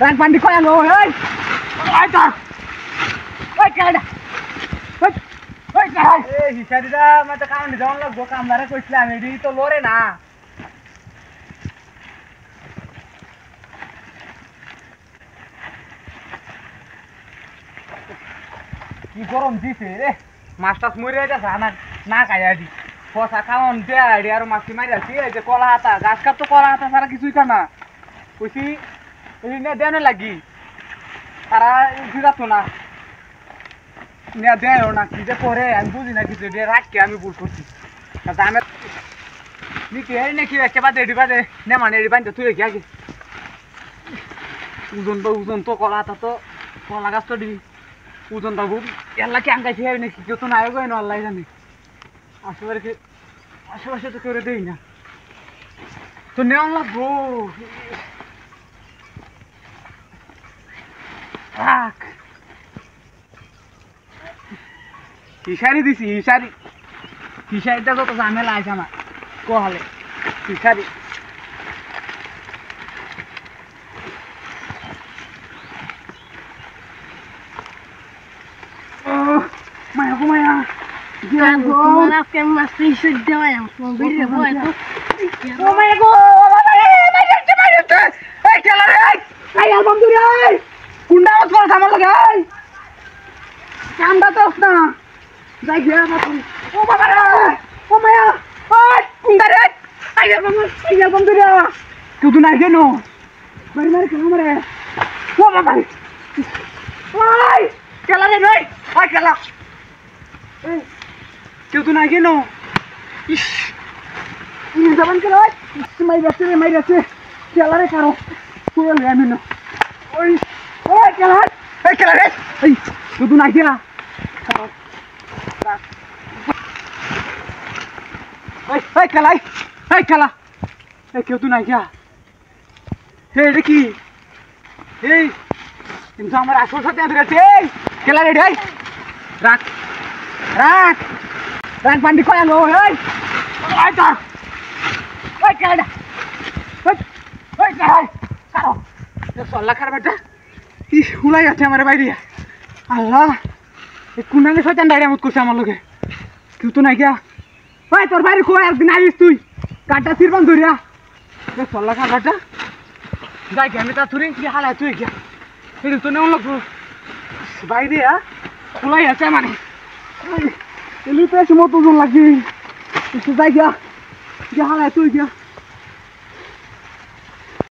Run পান্ডি কয় আলো এই আই তা ওই কেডা ওই কেডা এই হিসারিদা মতে কাম দি যাওন লাগবো কামদারে কইছিলাম এডি তো লরে না কি গরম দিছে রে মাছটা মরে যাচ্ছে না না খাইয়া দি ফসা খাওন দে আইডি আর মাছি মারি আছি এই যে কলা হাতা গাছ কাপ তো কলা হাতা ছাড়া কিছুই কানা কইছি এই নে দেনে লাগি তারা দিদাতো না নে দেও না কি যে করে আমি বুঝি না কিছু দিয়ে রাখকে আমি ভুল করছি কারণ আমি নিতে এই নাকি একটা বাদে নে মানে এডি বানতে তুই কি আগে ওজন তো কলা হাতা তো কলা গাছ তো দিবি ওজন বাবু এল্লা কি আঙ্গাইছে নাকি কেউ তো নাই গো আল্লাহ জানি আশেপাশে তো করে দেই না তো নেওয়া লাগবো হিসারি দিছি হিসারিটা যত ঝামেলা আছে আমার কহালে হিসারি মায়া গো মায়া Até umas trinchas de manhã, um vídeo bom, então. Oh my god! Hey, chela re! Hey, album duri hey! Kunda mot kor thamar lage hey! Kanda tos na. Jai gaya na tu. Oh baba re! Oh maya! Hey, kunda re! Hey, album duri. Tu tu na ge no. Mari kam re. Oh baba re! Hey, chela re hey! Hey, chela. Hey. কেউ তো নাই কেন ইস যাবেন কেন মাই যাচ্ছে খেলারে কারো পুরো আমি না ওই ওই খেলা রে এই কেউ তো নাই কেনা খেলা এই কেউ তো নাই কে এটা কি এই কিন্তু আমার আসল সাথে এই খেলা রে রাখ রাখ রান পান্ডি কয় আলো এই আই তা ওই কেডা ওই কেডা কারো এ সল্লা খার বেটা কি হুলাই আছে আমার বাইরে আল্লাহ এ কুনানে শয়তান ডাইরা মত করছে আমার লগে কেউ তো নাই গিয়া ওই তোর বাইরে কই একদিন আইস তুই কাটা সিরবান ধরিয়া এ সল্লা খার বেটা যাই গে আমি তা তুই কি হালা তুই গিয়া এই তো নেও লাগবো বাইরে হুলাই আছে মানে Ele fecha o motor lá aqui. Isso vai guiar. Guiar lá, tu guiar.